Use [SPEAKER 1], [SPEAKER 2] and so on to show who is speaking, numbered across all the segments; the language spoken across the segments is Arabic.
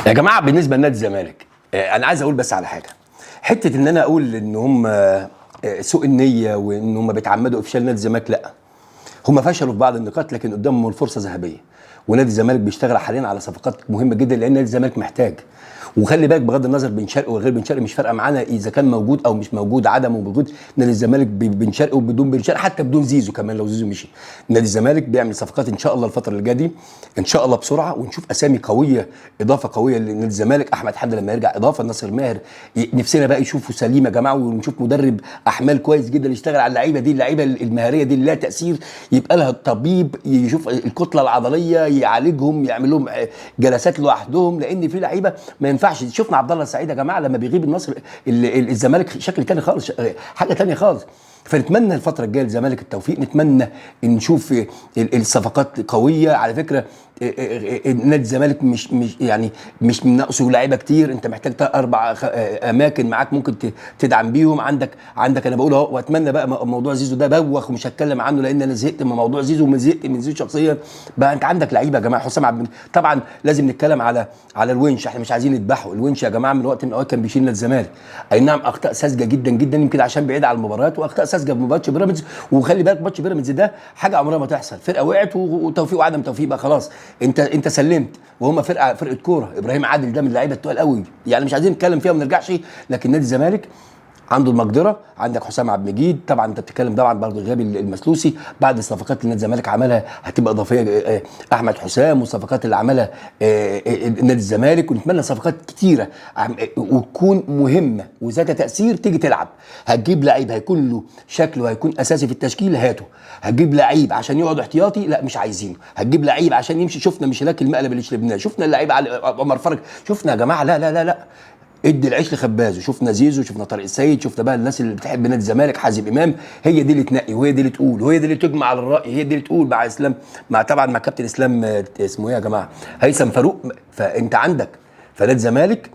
[SPEAKER 1] يا جماعه بالنسبه لنادي الزمالك، انا عايز اقول بس على حاجه. حته ان انا اقول ان هم سوء النيه وان هم بيتعمدوا افشال نادي الزمالك، لا، هم فشلوا في بعض النقاط لكن قدامهم الفرصه ذهبيه. ونادي الزمالك بيشتغل حاليا على صفقات مهمه جدا لان نادي الزمالك محتاج. وخلي بالك بغض النظر بن شرقي وغير بن شرقي مش فارقه معانا اذا كان موجود او مش موجود، عدم وجود نادي الزمالك بن شرقي وبدون بن شرقي، حتى بدون زيزو كمان لو زيزو مشي. نادي الزمالك بيعمل صفقات ان شاء الله الفتره اللي جايه دي ان شاء الله بسرعه، ونشوف اسامي قويه، اضافه قويه لنادي الزمالك. احمد حمدي لما يرجع اضافه، ناصر ماهر، نفسنا بقى يشوفوا سليم يا جماعه، ونشوف مدرب احمال كويس جدا يشتغل على اللعيبه دي، اللعيبه المهاريه دي اللي لها تاثير، يبقى لها طبيب يشوف الكتله العضليه يعالجهم، يعمل لهم جلسات لوحدهم، لان في لعيبه ما ينفعش. شفنا عبد الله السعيد يا جماعه لما بيغيب النصر الزمالك شكل تاني خالص، حاجه تانيه خالص. فنتمنى الفتره الجايه للزمالك التوفيق، نتمنى نشوف الصفقات قويه. على فكره نادي الزمالك مش يعني مش من ناقصه لعيبه كتير، انت محتاج 4 اماكن معاك ممكن تدعم بيهم. عندك انا بقول اهو، واتمنى بقى موضوع زيزو ده بوخ ومش هتكلم عنه لان انا زهقت من موضوع زيزو وزهقت من زيزو شخصيا. بقى انت عندك لعيبه يا جماعه، حسام عبد، طبعا لازم نتكلم على الونش، احنا مش عايزين نذبحه. الونش يا جماعه من وقت من الاوقات كان بيشيل نادي الزمالك، اي نعم اخطاء ساذجه جدا جدا يمكن عشان بعيد عن المباريات، واخطاء ساذجه في ماتش بيراميدز. وخلي بالك ماتش بيراميدز ده حاجه عمرها ما تحصل، فرقه وقعت وتوفيق وعدم توفيق بقى خلاص، انت سلمت، وهم فرقه كوره. ابراهيم عادل ده من اللعيبه التقال قوي، يعني مش عايزين نتكلم فيها وما نرجعش، لكن نادي الزمالك عنده المقدره. عندك حسام عبد المجيد، طبعا انت بتتكلم طبعا برضه غياب المسلوسي، بعد الصفقات اللي نادي الزمالك عملها هتبقى اضافيه، احمد حسام والصفقات اللي عملها نادي الزمالك. ونتمنى صفقات كتيره وتكون مهمه وذات تاثير تيجي تلعب. هتجيب لعيب هيكون له شكله هيكون اساسي في التشكيل، هاته. هتجيب لعيب عشان يقعد احتياطي، لا مش عايزينه. هتجيب لعيب عشان يمشي، شفنا مشلاك المقلب اللي شربناه، شفنا اللعيب على عمر فرج، شفنا يا جماعه لا لا لا لا، ادي العيش لخبازه. شفنا زيزو، شفنا طارق السيد، شفنا بقى الناس اللي بتحب نادي الزمالك، حازم امام. هي دي اللي تنقي، وهي دي اللي تقول، وهي دي اللي تجمع على الراي، هي دي اللي تقول مع اسلام، مع طبعا مع كابتن اسلام اسمه ايه يا جماعه، هيثم فاروق. فانت عندك فنادي الزمالك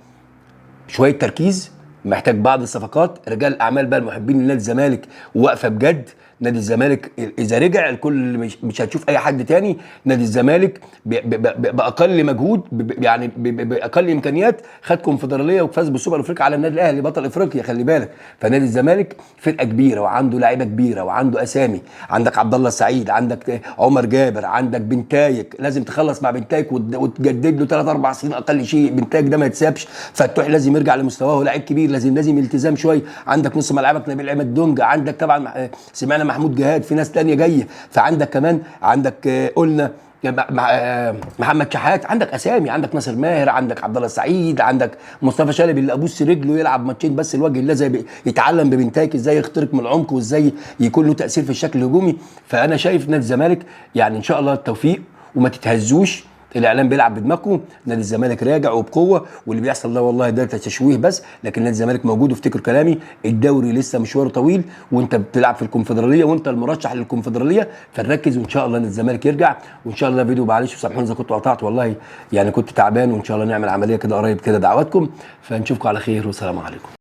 [SPEAKER 1] شويه تركيز، محتاج بعض الصفقات. رجال الاعمال بقى المحبين لنادي الزمالك واقفه بجد. نادي الزمالك اذا رجع الكل مش هتشوف اي حد تاني. نادي الزمالك باقل مجهود، يعني باقل امكانيات خد كونفدراليه وفاز بالسوبر الافريقي على النادي الاهلي بطل افريقيا، خلي بالك. فنادي الزمالك فرقه كبيره وعنده لعيبه كبيره وعنده اسامي، عندك عبد الله السعيد، عندك عمر جابر، عندك بنتايك، لازم تخلص مع بنتايك وتجدد له 3 4 سنين اقل شيء. بنتايك ده ما يتسابش، فتوح لازم يرجع لمستواه، لعيب كبير لازم التزام شويه. عندك نص ملعبك نبيل عماد دونجا، عندك طبعا سمعنا محمود جهاد، في ناس تانية جايه. فعندك كمان قلنا محمد شحات، عندك اسامي، عندك ناصر ماهر، عندك عبد الله السعيد، عندك مصطفى شلبي اللي ابوس رجله يلعب ماتشين بس لوجه الله، زي يتعلم ببنتايك ازاي يخترق من العمق وازاي يكون له تاثير في الشكل الهجومي. فانا شايف نادي الزمالك يعني ان شاء الله التوفيق، وما تتهزوش. الاعلام بيلعب بدماغكم، نادي الزمالك راجع وبقوه، واللي بيحصل ده والله ده تشويه بس، لكن نادي الزمالك موجود. وافتكر كلامي، الدوري لسه مشواره طويل، وانت بتلعب في الكونفدراليه وانت المرشح للكونفدراليه، فنركز وان شاء الله نادي الزمالك يرجع. وان شاء الله فيديو، معلش وسامحوني اذا كنت قطعت والله، يعني كنت تعبان، وان شاء الله نعمل عمليه كده قريب كده، دعواتكم. فنشوفكم على خير والسلام عليكم.